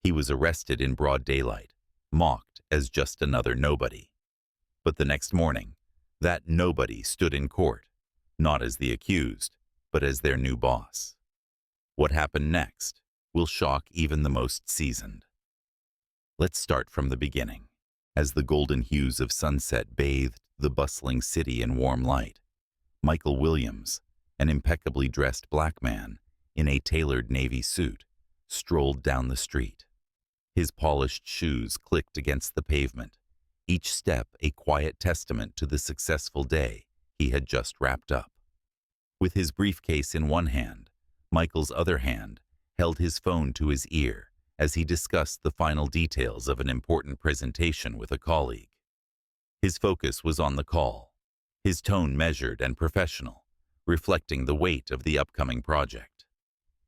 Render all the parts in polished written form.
He was arrested in broad daylight, mocked as just another nobody. But the next morning, that nobody stood in court, not as the accused, but as their new boss. What happened next will shock even the most seasoned. Let's start from the beginning. As the golden hues of sunset bathed the bustling city in warm light, Michael Williams, an impeccably dressed black man in a tailored navy suit, strolled down the street. His polished shoes clicked against the pavement, each step a quiet testament to the successful day he had just wrapped up. With his briefcase in one hand, Michael's other hand held his phone to his ear as he discussed the final details of an important presentation with a colleague. His focus was on the call, his tone measured and professional, reflecting the weight of the upcoming project.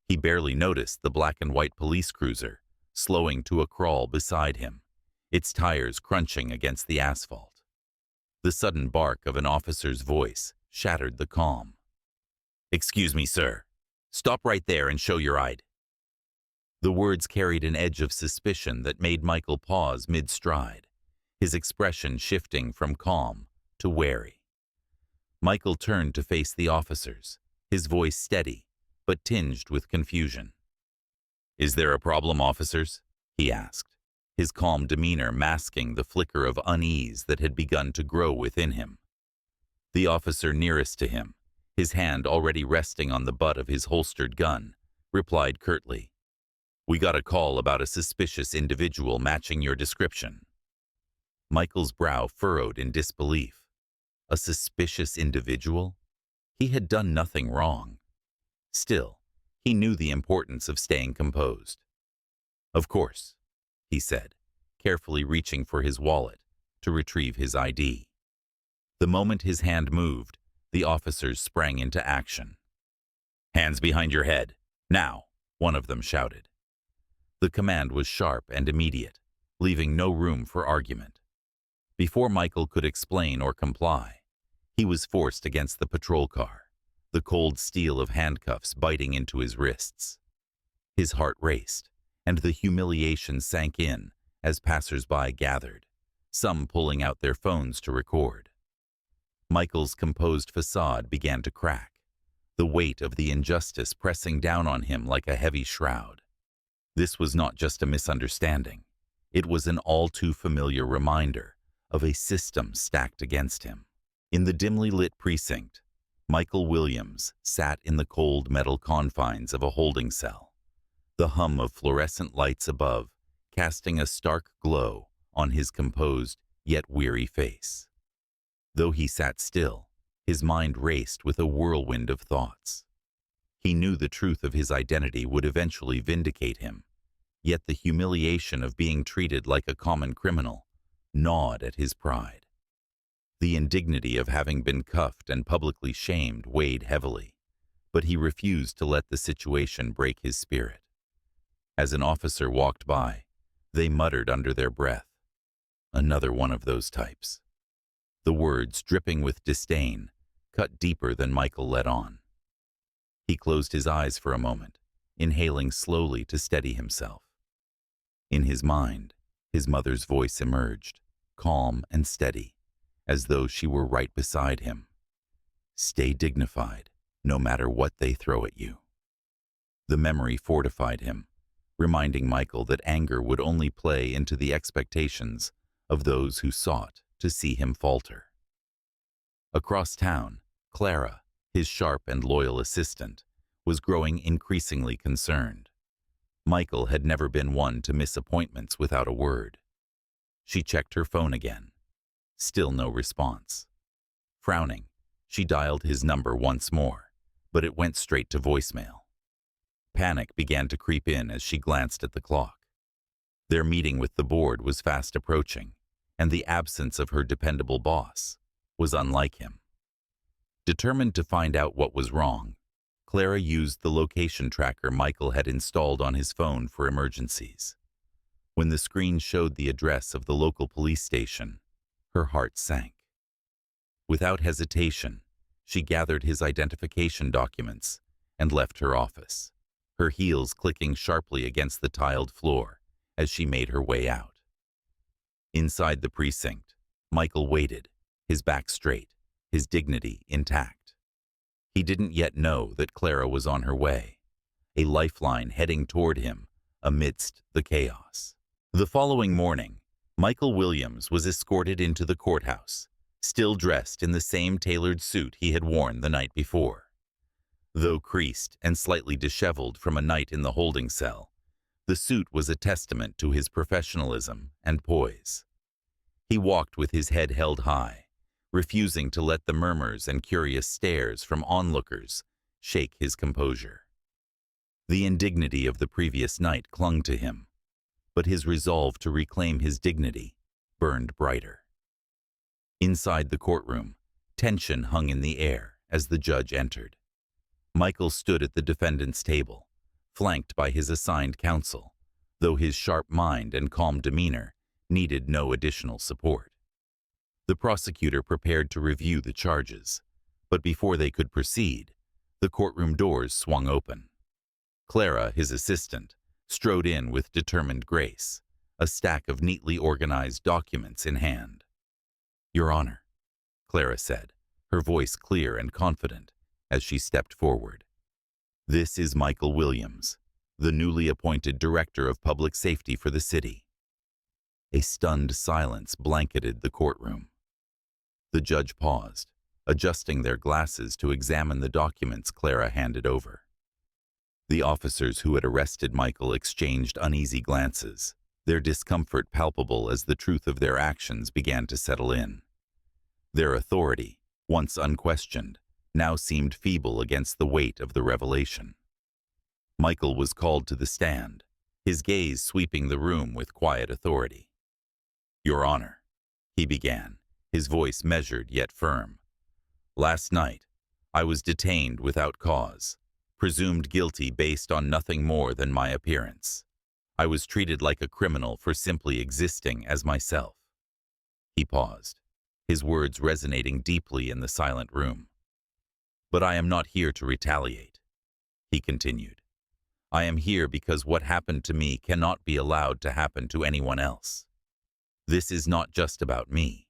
He barely noticed the black and white police cruiser slowing to a crawl beside him, its tires crunching against the asphalt. The sudden bark of an officer's voice shattered the calm. "Excuse me, sir. Stop right there and show your ID." The words carried an edge of suspicion that made Michael pause mid-stride, his expression shifting from calm to wary. Michael turned to face the officers, his voice steady, but tinged with confusion. "Is there a problem, officers?" he asked, his calm demeanor masking the flicker of unease that had begun to grow within him. The officer nearest to him, his hand already resting on the butt of his holstered gun, replied curtly, "We got a call about a suspicious individual matching your description." Michael's brow furrowed in disbelief. A suspicious individual? He had done nothing wrong. Still, he knew the importance of staying composed. "Of course," he said, carefully reaching for his wallet to retrieve his ID. The moment his hand moved, the officers sprang into action. "Hands behind your head, now," one of them shouted. The command was sharp and immediate, leaving no room for argument. Before Michael could explain or comply, he was forced against the patrol car, the cold steel of handcuffs biting into his wrists. His heart raced, and the humiliation sank in as passers-by gathered, some pulling out their phones to record. Michael's composed facade began to crack, the weight of the injustice pressing down on him like a heavy shroud. This was not just a misunderstanding. It was an all-too-familiar reminder of a system stacked against him. In the dimly lit precinct, Michael Williams sat in the cold metal confines of a holding cell, the hum of fluorescent lights above casting a stark glow on his composed yet weary face. Though he sat still, his mind raced with a whirlwind of thoughts. He knew the truth of his identity would eventually vindicate him, yet the humiliation of being treated like a common criminal gnawed at his pride. The indignity of having been cuffed and publicly shamed weighed heavily, but he refused to let the situation break his spirit. As an officer walked by, they muttered under their breath, "Another one of those types." The words, dripping with disdain, cut deeper than Michael let on. He closed his eyes for a moment, inhaling slowly to steady himself. In his mind, his mother's voice emerged, calm and steady, as though she were right beside him. "Stay dignified, no matter what they throw at you." The memory fortified him, reminding Michael that anger would only play into the expectations of those who sought to see him falter. Across town, Clara, his sharp and loyal assistant, was growing increasingly concerned. Michael had never been one to miss appointments without a word. She checked her phone again. Still no response. Frowning, she dialed his number once more, but it went straight to voicemail. Panic began to creep in as she glanced at the clock. Their meeting with the board was fast approaching, and the absence of her dependable boss was unlike him. Determined to find out what was wrong, Clara used the location tracker Michael had installed on his phone for emergencies. When the screen showed the address of the local police station, her heart sank. Without hesitation, she gathered his identification documents and left her office, her heels clicking sharply against the tiled floor as she made her way out. Inside the precinct, Michael waited, his back straight, his dignity intact. He didn't yet know that Clara was on her way, a lifeline heading toward him amidst the chaos. The following morning, Michael Williams was escorted into the courthouse, still dressed in the same tailored suit he had worn the night before. Though creased and slightly disheveled from a night in the holding cell, the suit was a testament to his professionalism and poise. He walked with his head held high, refusing to let the murmurs and curious stares from onlookers shake his composure. The indignity of the previous night clung to him, but his resolve to reclaim his dignity burned brighter. Inside the courtroom, tension hung in the air as the judge entered. Michael stood at the defendant's table, flanked by his assigned counsel, though his sharp mind and calm demeanor needed no additional support. The prosecutor prepared to review the charges, but before they could proceed, the courtroom doors swung open. Clara, his assistant, strode in with determined grace, a stack of neatly organized documents in hand. "Your Honor," Clara said, her voice clear and confident as she stepped forward. "This is Michael Williams, the newly appointed Director of Public Safety for the city." A stunned silence blanketed the courtroom. The judge paused, adjusting their glasses to examine the documents Clara handed over. The officers who had arrested Michael exchanged uneasy glances, their discomfort palpable as the truth of their actions began to settle in. Their authority, once unquestioned, now seemed feeble against the weight of the revelation. Michael was called to the stand, his gaze sweeping the room with quiet authority. "Your Honor," he began, his voice measured yet firm. "Last night, I was detained without cause, presumed guilty based on nothing more than my appearance. I was treated like a criminal for simply existing as myself." He paused, his words resonating deeply in the silent room. "But I am not here to retaliate," he continued. "I am here because what happened to me cannot be allowed to happen to anyone else. This is not just about me.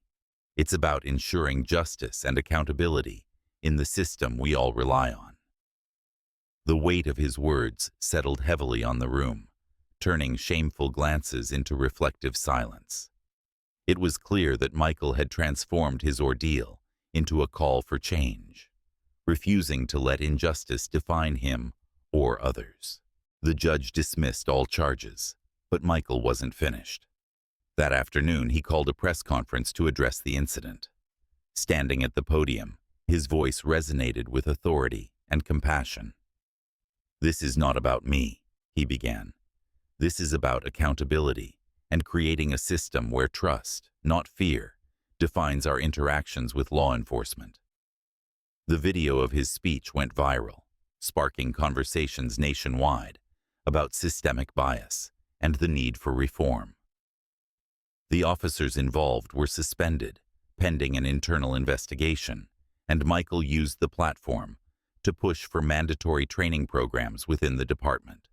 It's about ensuring justice and accountability in the system we all rely on." The weight of his words settled heavily on the room, turning shameful glances into reflective silence. It was clear that Michael had transformed his ordeal into a call for change, refusing to let injustice define him or others. The judge dismissed all charges, but Michael wasn't finished. That afternoon, he called a press conference to address the incident. Standing at the podium, his voice resonated with authority and compassion. "This is not about me," he began. "This is about accountability and creating a system where trust, not fear, defines our interactions with law enforcement." The video of his speech went viral, sparking conversations nationwide about systemic bias and the need for reform. The officers involved were suspended, pending an internal investigation, and Michael used the platform to push for mandatory training programs within the department.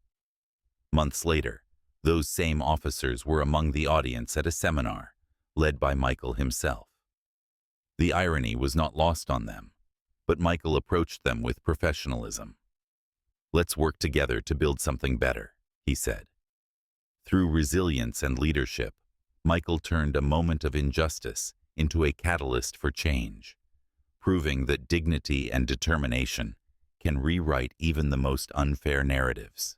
Months later, those same officers were among the audience at a seminar led by Michael himself. The irony was not lost on them, but Michael approached them with professionalism. "Let's work together to build something better," he said. Through resilience and leadership, Michael turned a moment of injustice into a catalyst for change, proving that dignity and determination can rewrite even the most unfair narratives.